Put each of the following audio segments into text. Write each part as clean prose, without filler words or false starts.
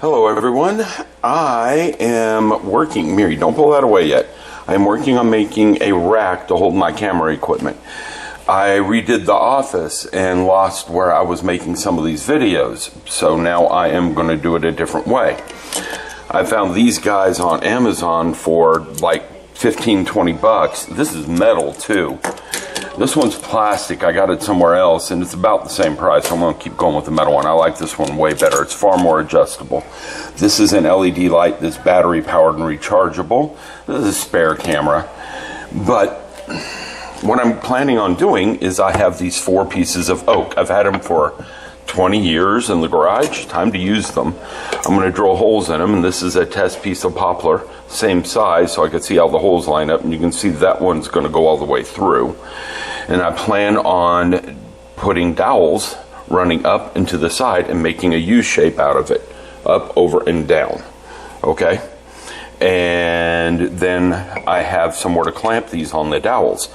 Hello everyone, I am working, Mary, don't pull that away yet. I am working on making a rack to hold my camera equipment. I redid the office and lost where I was making some of these videos, so now I am going to do it a different way. I found these guys on Amazon for like 15-20 bucks. This is metal too. This one's plastic. I got it somewhere else and it's about the same price. I'm going to keep going with the metal one. I like this one way better. It's far more adjustable. This is an LED light that's battery powered and rechargeable. This is a spare camera. But what I'm planning on doing is I have these 4 pieces of oak. I've had them for 20 years in the garage. Time to use them. I'm going to drill holes in them, and this is a test piece of poplar, same size, so I can see how the holes line up, and you can see that one's going to go all the way through. And I plan on putting dowels running up into the side and making a U shape out of it, up, over, and down. Okay? And then I have somewhere to clamp these on the dowels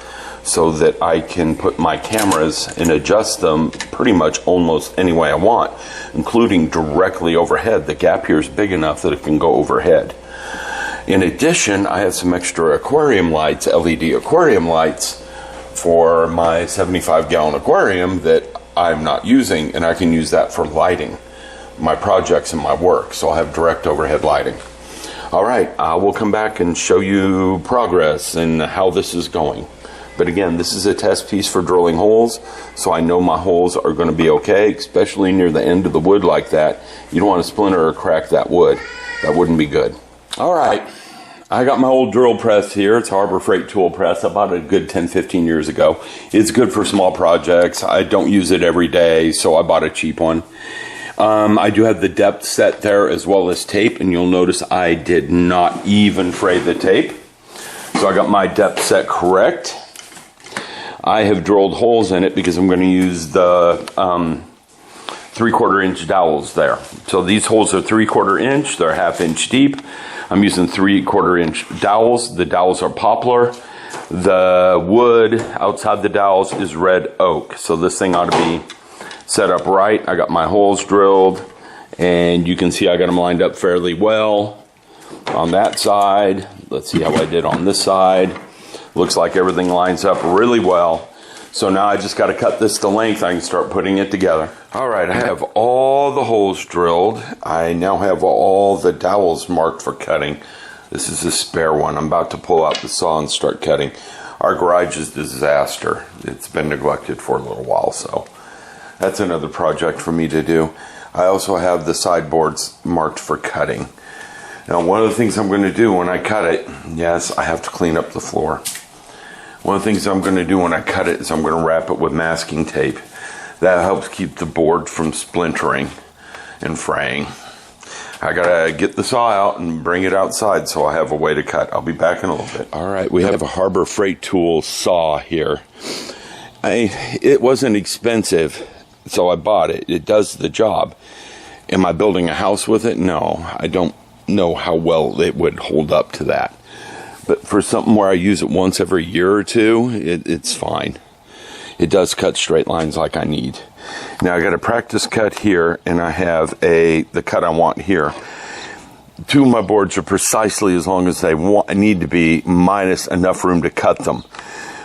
so that I can put my cameras and adjust them pretty much almost any way I want, including directly overhead. The gap here is big enough that it can go overhead. In addition, I have some extra aquarium lights, LED aquarium lights, for my 75-gallon aquarium that I'm not using, and I can use that for lighting my projects and my work, so I'll have direct overhead lighting. All right, I will come back and show you progress and how this is going. But again, this is a test piece for drilling holes, so I know my holes are going to be okay, especially near the end of the wood like that. You don't want to splinter or crack that wood. That wouldn't be good. All right, I got my old drill press here. It's a Harbor Freight tool press. I bought it a good 10-15 years ago. It's good for small projects. I don't use it every day, so I bought a cheap one. I do have the depth set there as well as tape, and you'll notice I did not even fray the tape. So I got my depth set correct. I have drilled holes in it because I'm going to use the 3/4 inch dowels there. So these holes are 3/4 inch, they're 1/2 inch deep. I'm using 3/4 inch dowels. The dowels are poplar. The wood outside the dowels is red oak. So this thing ought to be set up right. I got my holes drilled, and you can see I got them lined up fairly well on that side. Let's see how I did on this side. Looks like everything lines up really well. So now I just got to cut this to length. I can start putting it together. All right, I have all the holes drilled. I now have all the dowels marked for cutting. This is a spare one. I'm about to pull out the saw and start cutting. Our garage is a disaster. It's been neglected for a little while, so that's another project for me to do. I also have the sideboards marked for cutting. Now, one of the things I'm going to do when I cut it, yes, I have to clean up the floor. One of the things I'm going to do when I cut it is I'm going to wrap it with masking tape. That helps keep the board from splintering and fraying. I got to get the saw out and bring it outside so I have a way to cut. I'll be back in a little bit. All right, we have a Harbor Freight tool saw here. It wasn't expensive, so I bought it. It does the job. Am I building a house with it? No, I don't know how well it would hold up to that. But for something where I use it once every year or two, it's fine. It does cut straight lines like I need. Now I got a practice cut here, and I have the cut I want here. 2 of my boards are precisely as long as they need to be, minus enough room to cut them.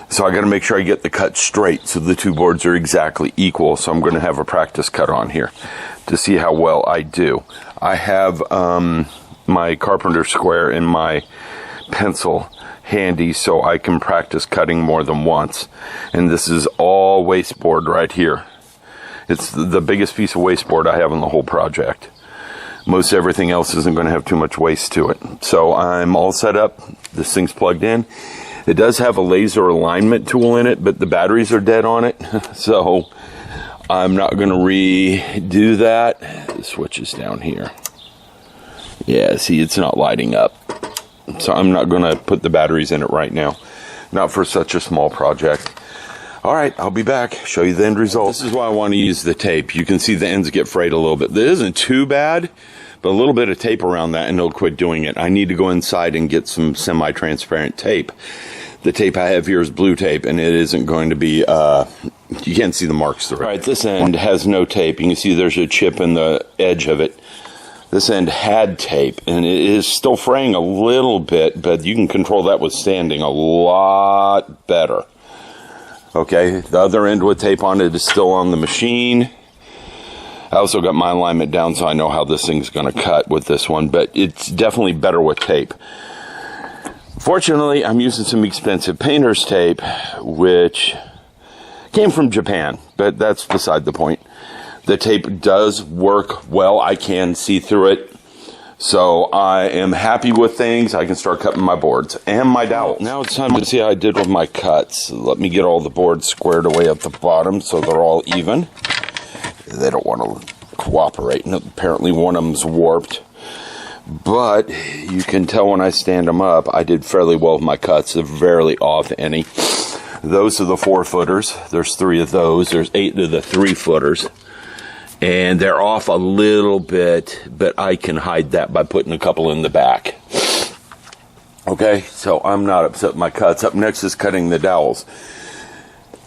So I got to make sure I get the cut straight so the 2 boards are exactly equal. So I'm going to have a practice cut on here to see how well I do. I have my carpenter square and my pencil handy so I can practice cutting more than once. And this is all wasteboard right here. It's the biggest piece of wasteboard I have in the whole project. Most everything else isn't going to have too much waste to it. So I'm all set up. This thing's plugged in. It does have a laser alignment tool in it, but the batteries are dead on it. So I'm not going to redo that. The switch is down here. Yeah, see, it's not lighting up. So I'm not going to put the batteries in it right now. Not for such a small project. All right, I'll be back. Show you the end result. This is why I want to use the tape. You can see the ends get frayed a little bit. This isn't too bad, but a little bit of tape around that and it'll quit doing it. I need to go inside and get some semi-transparent tape. The tape I have here is blue tape, and it isn't going to be, you can't see the marks through it. All right, this end has no tape. You can see there's a chip in the edge of it. This end had tape, and it is still fraying a little bit, but you can control that with sanding a lot better. Okay, the other end with tape on it is still on the machine. I also got my alignment down so I know how this thing's going to cut with this one, but it's definitely better with tape. Fortunately, I'm using some expensive painter's tape, which came from Japan, but that's beside the point. The tape does work well. I can see through it. So I am happy with things. I can start cutting my boards and my dowels. Now it's time to see how I did with my cuts. Let me get all the boards squared away at the bottom so they're all even. They don't want to cooperate, and apparently one of them's warped. But you can tell when I stand them up, I did fairly well with my cuts. They're barely off any. Those are the 4-footers. There's 3 of those. There's 8 of the 3-footers. And they're off a little bit, but I can hide that by putting a couple in the back. Okay, so I'm not upset with my cuts. Up next is cutting the dowels.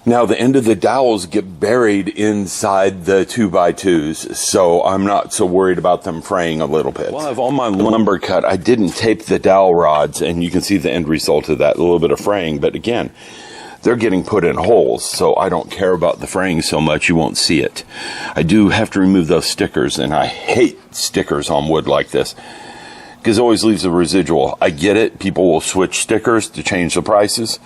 Now, the end of the dowels get buried inside the 2x2s, so I'm not so worried about them fraying a little bit. Well, I have all my lumber cut. I didn't tape the dowel rods, and you can see the end result of that, a little bit of fraying, but again, they're getting put in holes, so I don't care about the fraying so much, you won't see it. I do have to remove those stickers, and I hate stickers on wood like this, because it always leaves a residual. I get it, people will switch stickers to change the prices.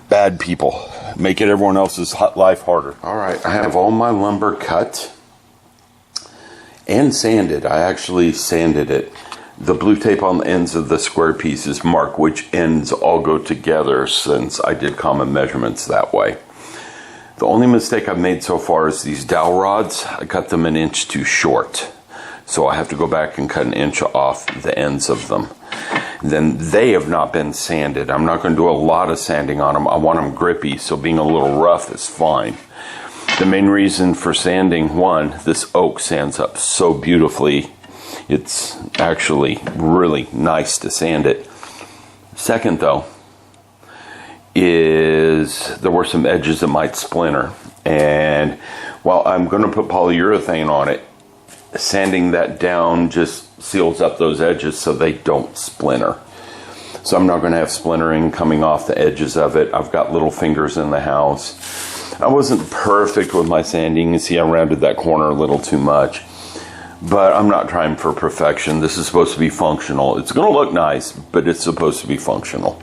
Bad people. Make it everyone else's life harder. Alright, I have all my lumber cut and sanded. I actually sanded it. The blue tape on the ends of the square pieces mark which ends all go together, since I did common measurements that way. The only mistake I've made so far is these dowel rods. I cut them 1 inch too short. So I have to go back and cut 1 inch off the ends of them. Then they have not been sanded. I'm not going to do a lot of sanding on them. I want them grippy, so being a little rough is fine. The main reason for sanding, one, this oak sands up so beautifully. It's actually really nice to sand it. Second, though, is there were some edges that might splinter. And while I'm going to put polyurethane on it, sanding that down just seals up those edges so they don't splinter. So I'm not going to have splintering coming off the edges of it. I've got little fingers in the house. I wasn't perfect with my sanding. You see I rounded that corner a little too much. But I'm not trying for perfection. This is supposed to be functional. It's going to look nice, but it's supposed to be functional.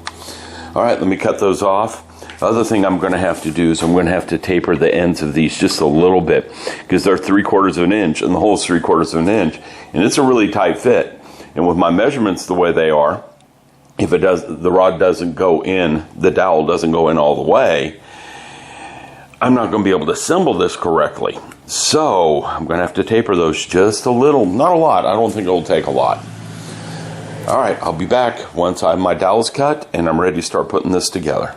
All right, let me cut those off. The other thing I'm going to have to do is I'm going to have to taper the ends of these just a little bit, because they're 3/4 of an inch and the hole is 3/4 of an inch, and it's a really tight fit. And with my measurements the way they are, if it does, the rod doesn't go in, the dowel doesn't go in all the way, I'm not going to be able to assemble this correctly. So I'm going to have to taper those just a little, not a lot. I don't think it'll take a lot. All right, I'll be back once I have my dowels cut and I'm ready to start putting this together.